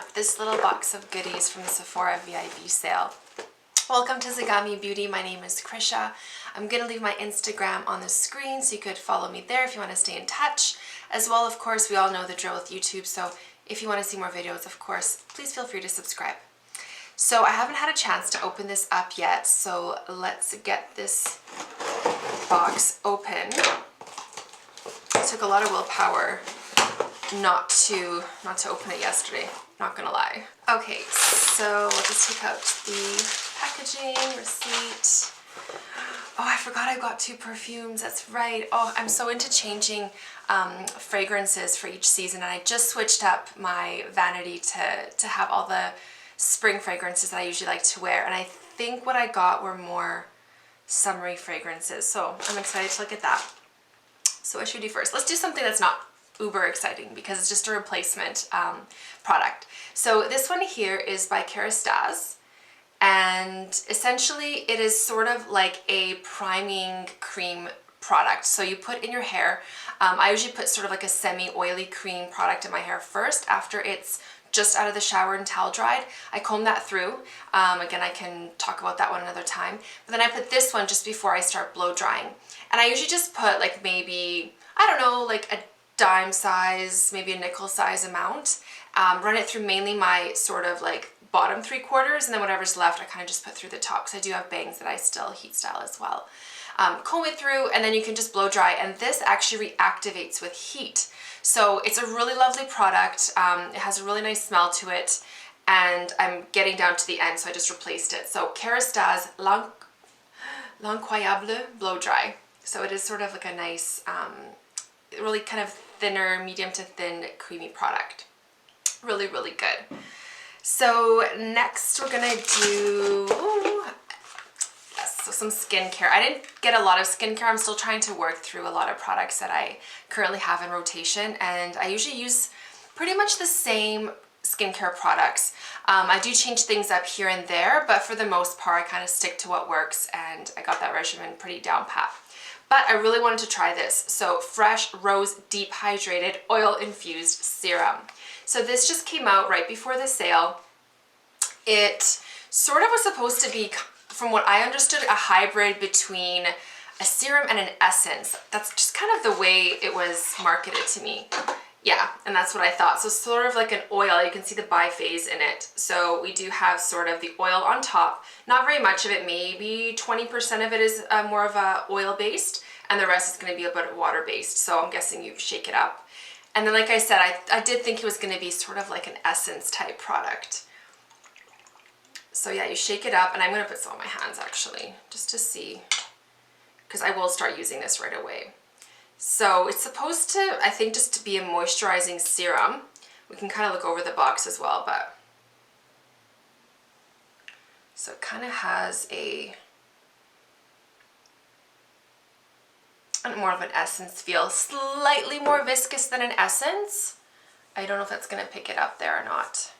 up this little box of goodies from the Sephora VIB sale. Welcome to Zagami Beauty. My name is Krisha. I'm going to leave my Instagram on the screen so you could follow me there if you want to stay in touch. As well, of course, we all know the drill with YouTube, so if you want to see more videos, of course, please feel free to subscribe. So I haven't had a chance to open this up yet, so let's get this box open. It took a lot of willpower not to open it yesterday, not gonna lie. Okay, so I'll just take out the packaging, receipt. Oh, I forgot I got 2 perfumes, that's right. Oh, I'm so into changing fragrances for each season, and I just switched up my vanity to have all the spring fragrances that I usually like to wear, and I think what I got were more summery fragrances, so I'm excited to look at that. So what should we do first? Let's do something that's not uber exciting because it's just a replacement product. So this one here is by Kerastase, and essentially it is sort of like a priming cream product. So you put in your hair, I usually put sort of like a semi-oily cream product in my hair first after it's just out of the shower and towel dried. I comb that through. Again, I can talk about that one another time. But then I put this one just before I start blow drying. And I usually just put like maybe, I don't know, like a dime size, maybe a nickel size amount. Run it through mainly my sort of like bottom 3/4, and then whatever's left I kind of just put through the top because I do have bangs that I still heat style as well. Comb it through, and then you can just blow dry, and this actually reactivates with heat. So it's a really lovely product. It has a really nice smell to it, and I'm getting down to the end, so I just replaced it. So Kerastase L'Incroyable Blow Dry. So it is sort of like a nice, really kind of thinner, medium to thin, creamy product. Really, really good. So next we're gonna do, so some skincare. I didn't get a lot of skincare. I'm still trying to work through a lot of products that I currently have in rotation, and I usually use pretty much the same skincare products. I do change things up here and there, but for the most part I kind of stick to what works, and I got that regimen pretty down pat. But I really wanted to try this. So Fresh Rose Deep Hydrated Oil-infused Serum. So this just came out right before the sale. It sort of was supposed to be, from what I understood, a hybrid between a serum and an essence. That's just kind of the way it was marketed to me. Yeah, and that's what I thought. So sort of like an oil, you can see the biphase in it. So we do have sort of the oil on top. Not very much of it, maybe 20% of it is more of a oil based, and the rest is going to be a bit water based. So I'm guessing you shake it up. And then like I said, I did think it was going to be sort of like an essence type product. So yeah, you shake it up, and I'm going to put some on my hands actually, just to see, because I will start using this right away. So it's supposed to, I think, just to be a moisturizing serum. We can kind of look over the box as well, but so it kind of has more of an essence feel, slightly more viscous than an essence. I don't know if that's going to pick it up there or not.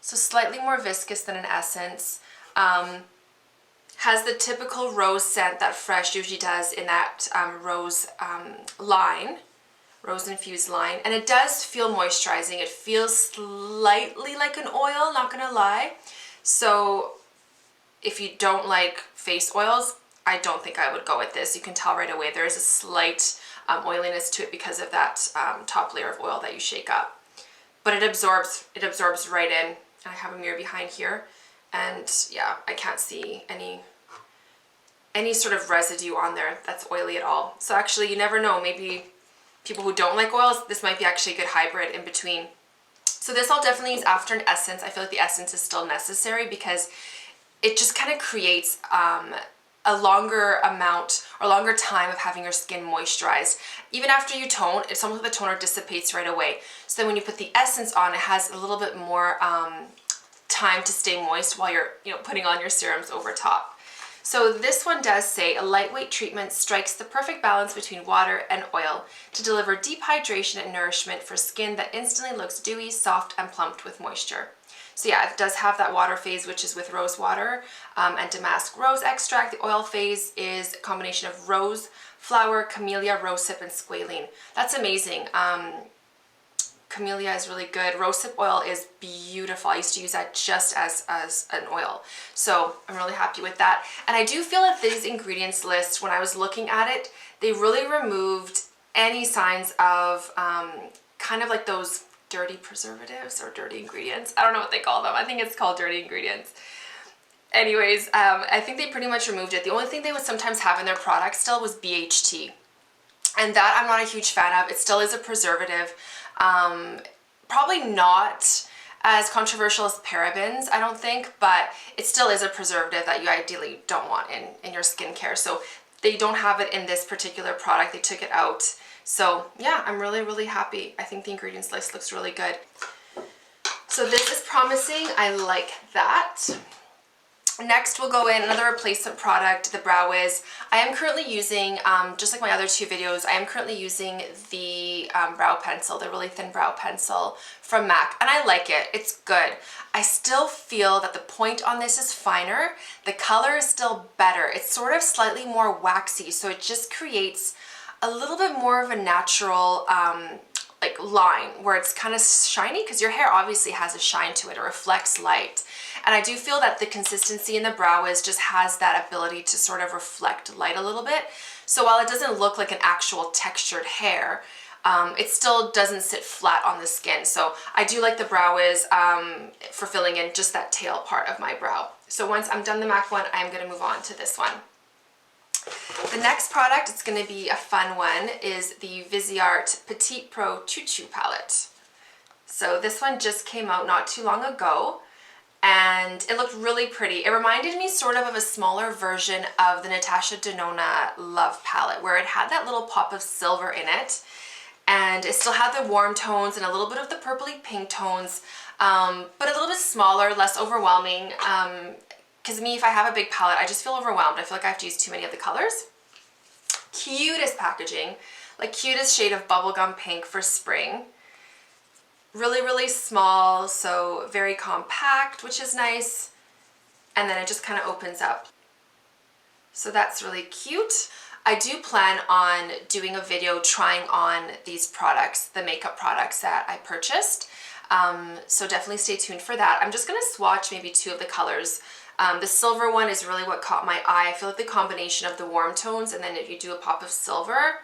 So slightly more viscous than an essence. Has the typical rose scent that Fresh usually does in that rose line, rose infused line, and it does feel moisturizing. It feels slightly like an oil, not gonna lie. So if you don't like face oils, I don't think I would go with this. You can tell right away there is a slight oiliness to it because of that top layer of oil that you shake up. But it absorbs right in. I have a mirror behind here, and yeah, I can't see any sort of residue on there that's oily at all. So actually, you never know, maybe people who don't like oils, this might be actually a good hybrid in between. So this I'll definitely use after an essence. I feel like the essence is still necessary because it just kind of creates a longer amount or longer time of having your skin moisturized. Even after you tone, it's almost like the toner dissipates right away. So then when you put the essence on, it has a little bit more time to stay moist while you're putting on your serums over top. So this one does say a lightweight treatment strikes the perfect balance between water and oil to deliver deep hydration and nourishment for skin that instantly looks dewy, soft, and plumped with moisture. So yeah, it does have that water phase, which is with rose water and damask rose extract. The oil phase is a combination of rose, flower, camellia, rosehip, and squalene. That's amazing. Camellia is really good. Rosehip oil is beautiful. I used to use that just as an oil. So I'm really happy with that. And I do feel that these ingredients list, when I was looking at it, they really removed any signs of kind of like those dirty preservatives or dirty ingredients. I don't know what they call them. I think it's called dirty ingredients. Anyways, I think they pretty much removed it. The only thing they would sometimes have in their product still was BHT. And that I'm not a huge fan of. It still is a preservative. Probably not as controversial as parabens, I don't think, but it still is a preservative that you ideally don't want in your skincare. So they don't have it in this particular product. They took it out. So yeah, I'm really, really happy. I think the ingredients list looks really good. So this is promising. I like that. Next, we'll go in another replacement product, the Brow Wiz. I am currently using, just like my other two videos, I am currently using the brow pencil, the really thin brow pencil from MAC, and I like it. It's good. I still feel that the point on this is finer. The color is still better. It's sort of slightly more waxy, so it just creates a little bit more of a natural like line where it's kind of shiny, because your hair obviously has a shine to it. It reflects light. And I do feel that the consistency in the Brow Wiz just has that ability to sort of reflect light a little bit. So while it doesn't look like an actual textured hair, it still doesn't sit flat on the skin. So I do like the Brow Wiz for filling in just that tail part of my brow. So once I'm done the MAC one, I'm going to move on to this one. The next product, it's going to be a fun one, is the Viseart Petit Pro Chou Chou palette. So this one just came out not too long ago, and it looked really pretty. It reminded me sort of a smaller version of the Natasha Denona Love palette, where it had that little pop of silver in it, and it still had the warm tones and a little bit of the purpley pink tones, but a little bit smaller, less overwhelming. Because me, if I have a big palette, I just feel overwhelmed. I feel like I have to use too many of the colors. Cutest packaging, like cutest shade of bubblegum pink for spring. Really, really small, so very compact, which is nice. And then it just kind of opens up. So that's really cute. I do plan on doing a video trying on these products, the makeup products that I purchased. So definitely stay tuned for that. I'm just going to swatch maybe two of the colors. The silver one is really what caught my eye. I feel like the combination of the warm tones and then if you do a pop of silver,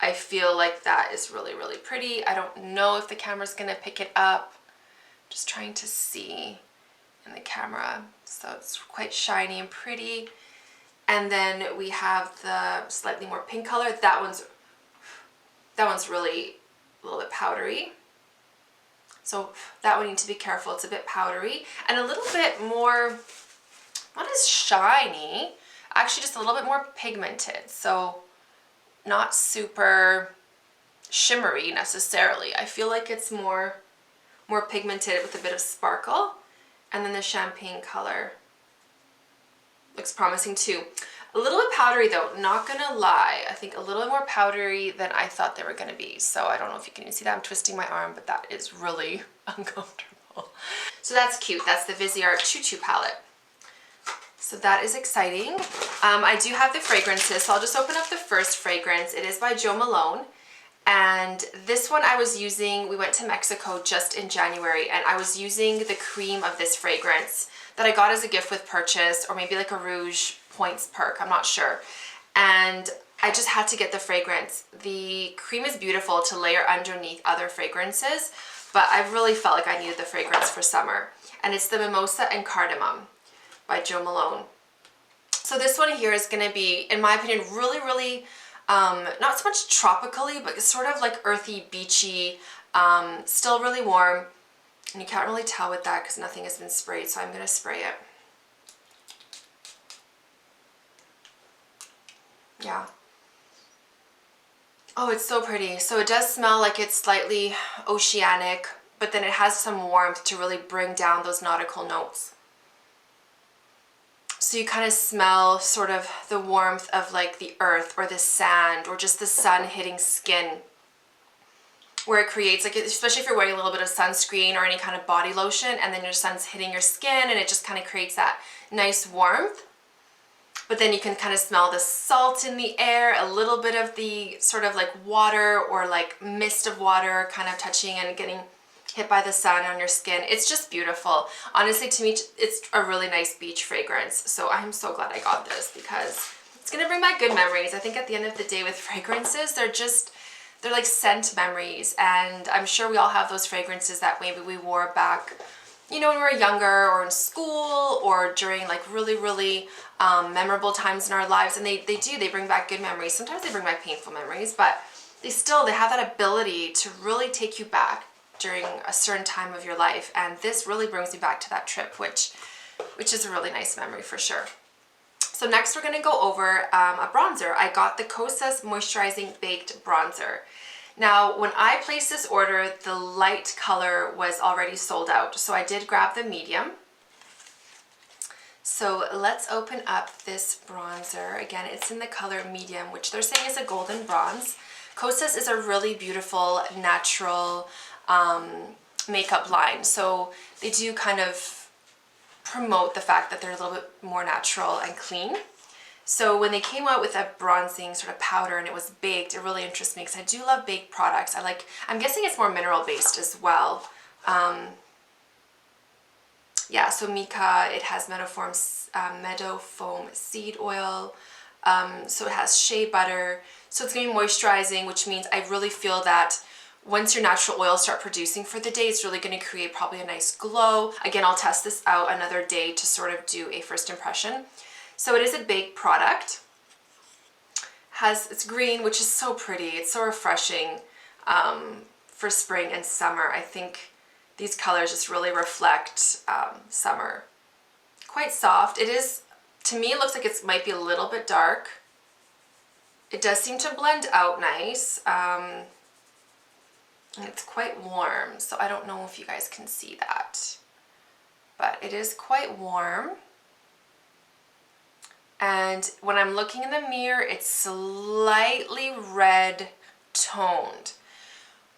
I feel like that is really, really pretty. I don't know if the camera's gonna pick it up. Just trying to see in the camera. So it's quite shiny and pretty. And then we have the slightly more pink color. That one's really a little bit powdery. So that one you need to be careful. It's a bit powdery and a little bit more, not as shiny, actually just a little bit more pigmented. So not super shimmery necessarily. I feel like it's more pigmented with a bit of sparkle. And then the champagne color looks promising too. A little bit powdery though, not gonna lie. I think a little bit more powdery than I thought they were gonna be. So I don't know if you can even see that. I'm twisting my arm, but that is really uncomfortable. So that's cute. That's the Viseart Chou Chou palette. So that is exciting. I do have the fragrances, so I'll just open up the first fragrance. It is by Jo Malone. And this one I was using, we went to Mexico just in January, and I was using the cream of this fragrance that I got as a gift with purchase, or maybe like a Rouge Points perk, I'm not sure. And I just had to get the fragrance. The cream is beautiful to layer underneath other fragrances, but I really felt like I needed the fragrance for summer. And it's the Mimosa and Cardamom by Jo Malone. So this one here is going to be, in my opinion, really, really, not so much tropically, but sort of like earthy, beachy, still really warm. And you can't really tell with that because nothing has been sprayed, so I'm going to spray it. Yeah. Oh, it's so pretty. So it does smell like it's slightly oceanic, but then it has some warmth to really bring down those nautical notes. So you kind of smell sort of the warmth of like the earth or the sand or just the sun hitting skin, where it creates, like, especially if you're wearing a little bit of sunscreen or any kind of body lotion and then your sun's hitting your skin and it just kind of creates that nice warmth. but then you can kind of smell the salt in the air, a little bit of the sort of like water or like mist of water kind of touching and getting hit by the sun on your skin. It's just beautiful. Honestly, to me, it's a really nice beach fragrance. So I'm so glad I got this because it's gonna bring back good memories. I think at the end of the day with fragrances, they're like scent memories. And I'm sure we all have those fragrances that maybe we wore back, you know, when we were younger or in school or during like really memorable times in our lives. And they bring back good memories. Sometimes they bring back painful memories, but they have that ability to really take you back during a certain time of your life. And this really brings me back to that trip, which is a really nice memory for sure. So next we're gonna go over a bronzer. I got the Kosas Moisturizing Baked Bronzer. Now, when I placed this order, the light color was already sold out. So I did grab the medium. So let's open up this bronzer. Again, it's in the color medium, which they're saying is a golden bronze. Kosas is a really beautiful, natural makeup line. So they do kind of promote the fact that they're a little bit more natural and clean. So when they came out with a bronzing sort of powder and it was baked, it really interests me because I do love baked products. I'm guessing it's more mineral based as well. Yeah, so mica, it has meadow foam seed oil. So it has shea butter. So it's gonna be moisturizing, which means I really feel that once your natural oils start producing for the day, it's really going to create probably a nice glow. Again, I'll test this out another day to sort of do a first impression. So it is a baked product. It's green, which is so pretty. It's so refreshing for spring and summer. I think these colors just really reflect summer. Quite soft. It is, to me, it looks like it might be a little bit dark. It does seem to blend out nice. And it's quite warm, so I don't know if you guys can see that, but it is quite warm. And when I'm looking in the mirror, it's slightly red toned,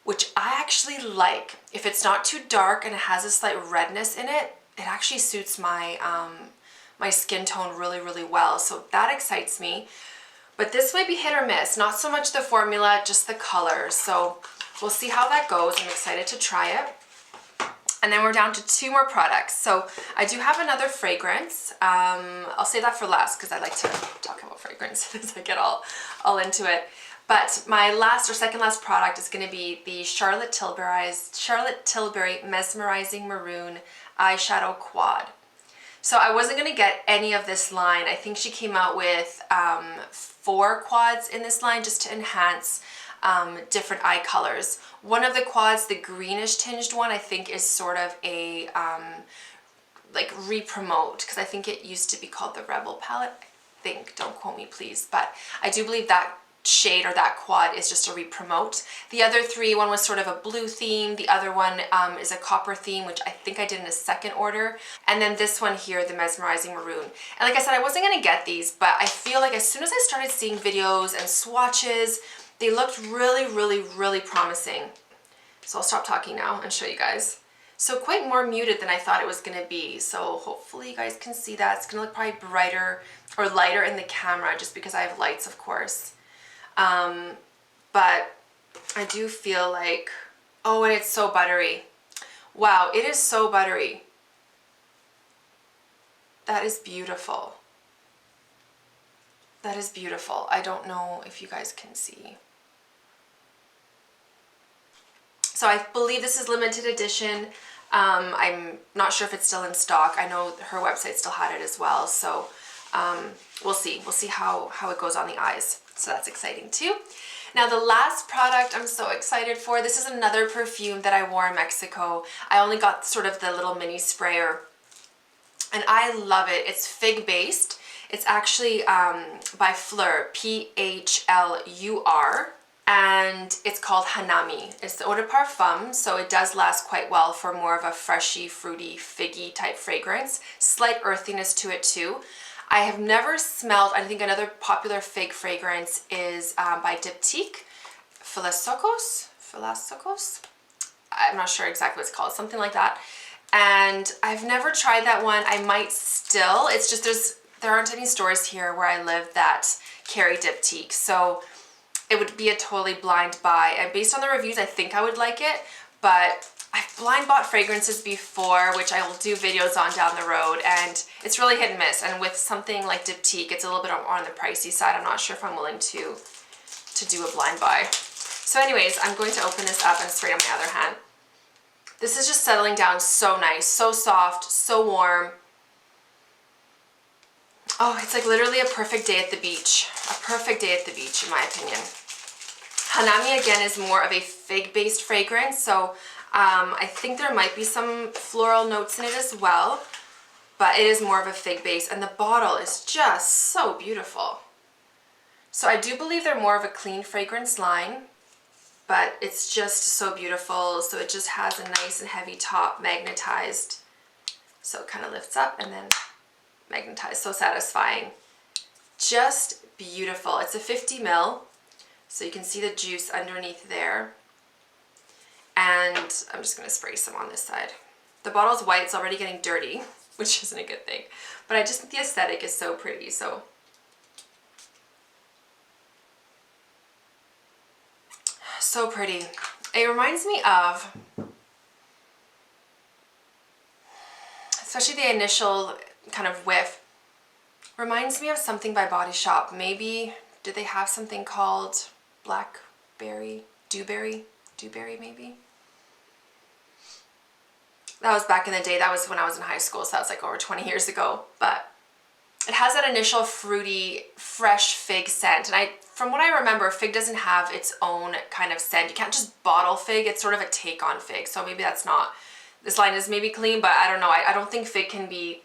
which I actually like. If it's not too dark and it has a slight redness in it, it actually suits my my skin tone really well. So that excites me. But this might be hit or miss. Not so much the formula, just the color. So we'll see how that goes. I'm excited to try it. And then we're down to 2 more products. So I do have another fragrance. I'll save that for last because I like to talk about fragrances. I get all into it. But my last or second last product is going to be the Charlotte Tilbury Mesmerising Maroon Eyeshadow Quad. So I wasn't going to get any of this line. I think she came out with 4 quads in this line just to enhance different eye colors. One of the quads, the greenish tinged one, I think is sort of a like re-promote, because I think it used to be called the Rebel palette. I think, don't quote me please, but I do believe that shade or that quad is just a re-promote. The other 3, one was sort of a blue theme, the other one is a copper theme, which I think I did in a second order, and then this one here, the Mesmerising Maroon. And like I said, I wasn't going to get these, but I feel like as soon as I started seeing videos and swatches, they looked really promising. So I'll stop talking now and show you guys. So quite more muted than I thought it was going to be. So hopefully you guys can see that. It's going to look probably brighter or lighter in the camera just because I have lights, of course. But I do feel like, oh, and it's so buttery. Wow, it is so buttery. That is beautiful. That is beautiful. I don't know if you guys can see. So I believe this is limited edition. I'm not sure if it's still in stock. I know her website still had it as well. So we'll see. We'll see how it goes on the eyes. So that's exciting too. Now the last product I'm so excited for, this is another perfume that I wore in Mexico. I only got sort of the little mini sprayer and I love it. It's fig based. It's actually by Phlur, Phlur, and it's called Hanami. It's the eau de parfum, so it does last quite well for more of a freshy, fruity, figgy type fragrance. Slight earthiness to it too. I have never smelled, I think another popular fig fragrance is by Petit, Philasokos? I'm not sure exactly what it's called, something like that. And I've never tried that one. I might still, it's just there aren't any stores here where I live that carry diptyque, so it would be a totally blind buy. And based on the reviews, I think I would like it, but I've blind bought fragrances before, which I will do videos on down the road, and it's really hit and miss. And with something like diptyque, it's a little bit more on the pricey side. I'm not sure if I'm willing to do a blind buy. So anyways, I'm going to open this up and spray it on my other hand. This is just settling down so nice, so soft, so warm. Oh, it's like literally a perfect day at the beach. A perfect day at the beach, in my opinion. Hanami, again, is more of a fig-based fragrance, so I think there might be some floral notes in it as well, but it is more of a fig base, and the bottle is just so beautiful. So I do believe they're more of a clean fragrance line, but it's just so beautiful. So it just has a nice and heavy top, magnetized, so it kind of lifts up and then magnetized, so satisfying. Just beautiful. It's a 50 ml, so you can see the juice underneath there. And I'm just going to spray some on this side. The bottle's white, it's already getting dirty, which isn't a good thing. But I just think the aesthetic is so pretty, so. So pretty. It reminds me of, especially the initial kind of whiff, reminds me of something by Body Shop. Maybe, did they have something called Blackberry? Dewberry maybe? That was back in the day. That was when I was in high school, so that was like over 20 years ago. But it has that initial fruity, fresh fig scent. And from what I remember, fig doesn't have its own kind of scent. You can't just bottle fig. It's sort of a take on fig. So maybe that's not, this line is maybe clean, but I don't know. I don't think fig can be,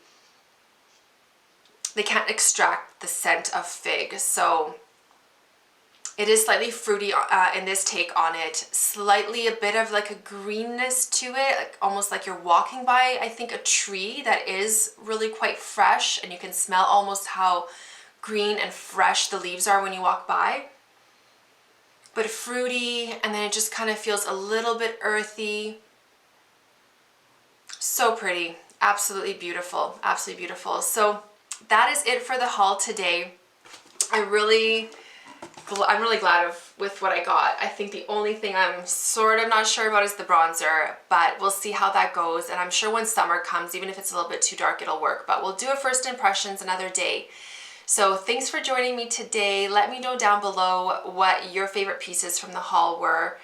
they can't extract the scent of fig. So it is slightly fruity in this take on it. Slightly a bit of like a greenness to it, like almost like you're walking by, I think, a tree that is really quite fresh, and you can smell almost how green and fresh the leaves are when you walk by. But fruity, and then it just kind of feels a little bit earthy. So pretty. Absolutely beautiful. Absolutely beautiful. So that is it for the haul today. I'm really glad with what I got. I think the only thing I'm sort of not sure about is the bronzer, but we'll see how that goes. And I'm sure when summer comes, even if it's a little bit too dark, it'll work. But we'll do a first impressions another day. So thanks for joining me today. Let me know down below what your favorite pieces from the haul were.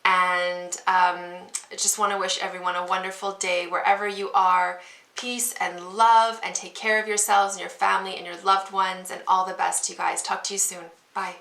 And I just want to wish everyone a wonderful day wherever you are. Peace and love, and take care of yourselves and your family and your loved ones, and all the best, you guys. Talk to you soon. Bye.